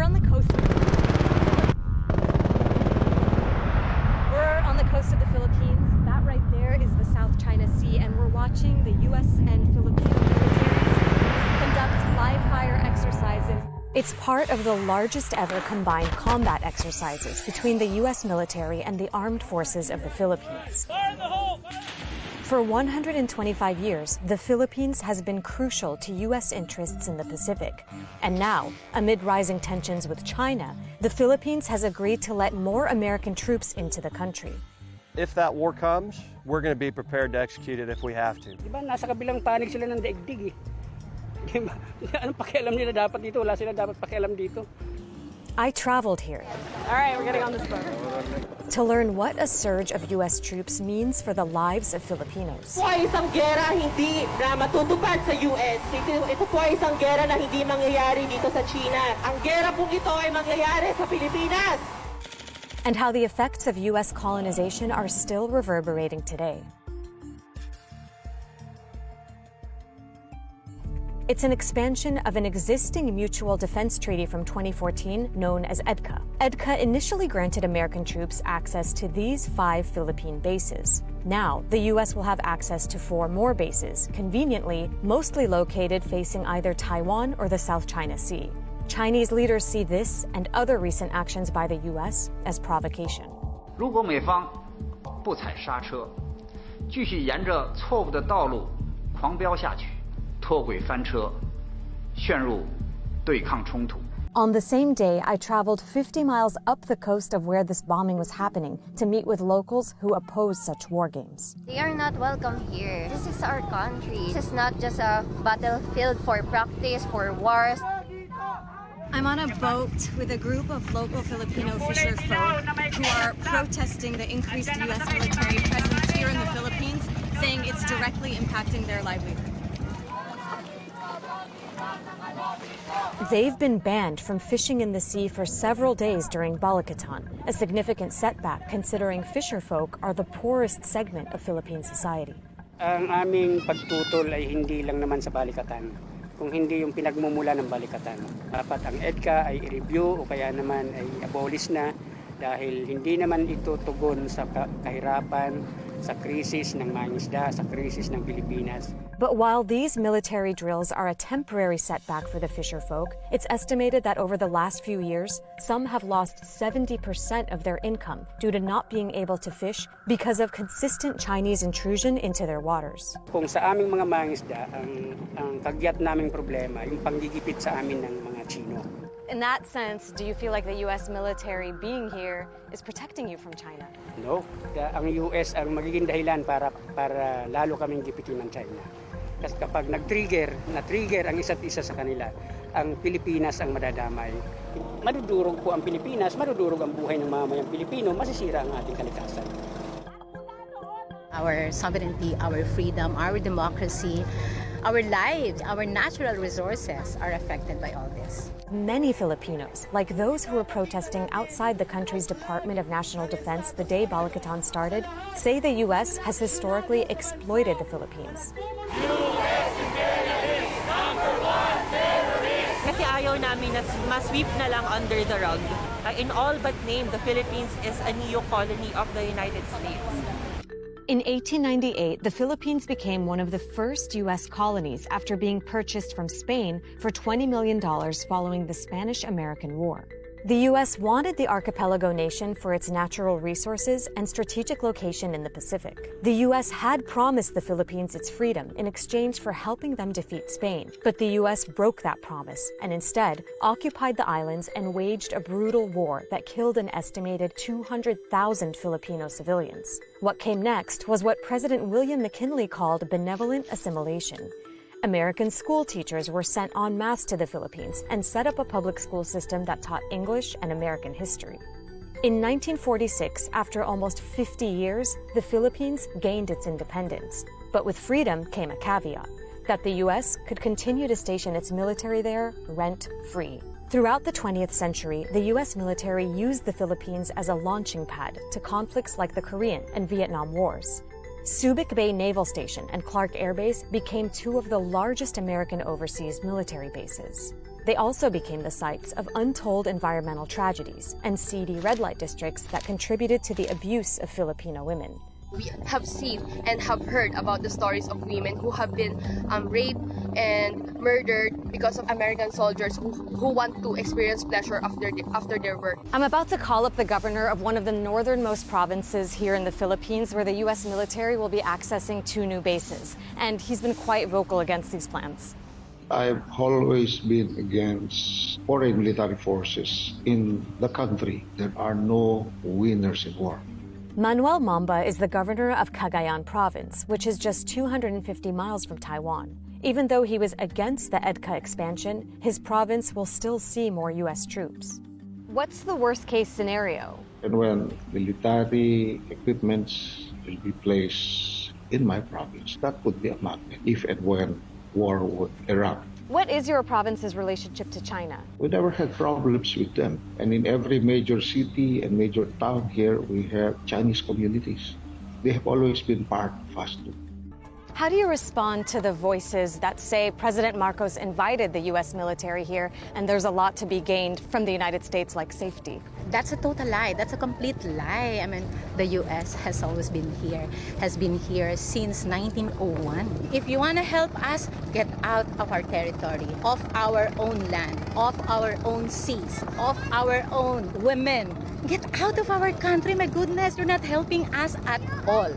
We're on the coast. We're on the coast of the Philippines. That right there is the South China Sea, and we're watching the U.S. and Filipino militaries conduct live-fire exercises. It's part of the largest ever combined combat exercises between the U.S. military and the armed forces of the Philippines. For 125 years, the Philippines has been crucial to U.S. interests in the Pacific. And now, amid rising tensions with China, the Philippines has agreed to let more American troops into the country. If that war comes, we're going to be prepared to execute it if we have to. Diba, nasa kabilang panig sila ng daigdig eh. Diba? Anong pakialam nila dapat dito? Wala sila dapat pakialam dito. I traveled here. All right, we're getting on this boat. To learn what a surge of U.S. troops means for the lives of Filipinos. Ito ay isang gera hindi na matutupad sa US. Ito po ay isang gera na hindi mangyayari dito sa China. Ang gera pong ito ay mangyayari sa Pilipinas. And how the effects of U.S. colonization are still reverberating today. It's an expansion of an existing mutual defense treaty from 2014 known as EDCA. EDCA initially granted American troops access to these 5 Philippine bases. Now, the U.S. will have access to 4 more bases, conveniently, mostly located facing either Taiwan or the South China Sea. Chinese leaders see this and other recent actions by the U.S. as provocation. 如果美方不踩刹车，继续沿着错误的道路狂飙下去，脱轨翻车，陷入对抗冲突。 On the same day, I traveled 50 miles up the coast of where this bombing was happening to meet with locals who oppose such war games. They are not welcome here. This is our country. This is not just a battlefield for practice, for wars. I'm on a boat with a group of local Filipino fisher folk who are protesting the increased U.S. military presence here in the Philippines, saying it's directly impacting their livelihood. They've been banned from fishing in the sea for several days during Balikatan, a significant setback considering fisher folk are the poorest segment of Philippine society. Ang aming pagtutol ay hindi lang naman sa Balikatan, kung hindi yung pinagmumula ng Balikatan. Dapat ang EDCA ay i-review o kaya naman ay abolish na dahil hindi naman ito tugon sa kahirapan, sa krisis ng mangisda, sa krisis ng Pilipinas. But while these military drills are a temporary setback for the fisher folk, it's estimated that over the last few years, some have lost 70% of their income due to not being able to fish because of consistent Chinese intrusion into their waters. Kung sa aming mga mangisda, ang kagyat naming problema, yung panggigipit sa amin ng mga Chino. In that sense, do you feel like the U.S. military being here is protecting you from China? No, ang US ang magiging dahilan para lalo kaming gipitin ng China. Kasi kapag na-trigger ang isa't isa sa kanila, ang Pilipinas ang madadamay. Madudurog po ang Pilipinas, madudurog ang buhay ng mamamayang Pilipino, masisira ang ating kalikasan. Our sovereignty, our freedom, our democracy, our lives, our natural resources are affected by all this. Many Filipinos, like those who were protesting outside the country's Department of National Defense the day Balikatan started, say the U.S. has historically exploited the Philippines. Kasi ayaw namin na ma-sweep na lang under the rug. In all but name, the Philippines is a neo-colony of the United States. In 1898, the Philippines became one of the first U.S. colonies after being purchased from Spain for $20 million following the Spanish-American War. The U.S. wanted the archipelago nation for its natural resources and strategic location in the Pacific. The U.S. had promised the Philippines its freedom in exchange for helping them defeat Spain, but the U.S. broke that promise and instead occupied the islands and waged a brutal war that killed an estimated 200,000 Filipino civilians. What came next was what President William McKinley called benevolent assimilation. American school teachers were sent en masse to the Philippines and set up a public school system that taught English and American history. In 1946, after almost 50 years, the Philippines gained its independence. But with freedom came a caveat, that the U.S. could continue to station its military there rent-free. Throughout the 20th century, the U.S. military used the Philippines as a launching pad to conflicts like the Korean and Vietnam Wars. Subic Bay Naval Station and Clark Air Base became two of the largest American overseas military bases. They also became the sites of untold environmental tragedies and seedy red light districts that contributed to the abuse of Filipino women. We have seen and have heard about the stories of women who have been raped and murdered because of American soldiers who want to experience pleasure after their work. I'm about to call up the governor of one of the northernmost provinces here in the Philippines where the U.S. military will be accessing 2 new bases. And he's been quite vocal against these plans. I've always been against foreign military forces in the country. There are no winners in war. Manuel Mamba is the governor of Cagayan province, which is just 250 miles from Taiwan. Even though he was against the EDCA expansion, his province will still see more U.S. troops. What's the worst-case scenario? And when military equipments will be placed in my province, that would be a magnet if and when war would erupt. What is your province's relationship to China? We never had problems with them. And in every major city and major town here, we have Chinese communities. They have always been part of us too. How do you respond to the voices that say President Marcos invited the U.S. military here and there's a lot to be gained from the United States, like safety? That's a total lie. That's a complete lie. I mean, the U.S. has always been here, has been here since 1901. If you want to help us get out of our territory, of our own land, of our own seas, of our own women, get out of our country. My goodness, you're not helping us at all.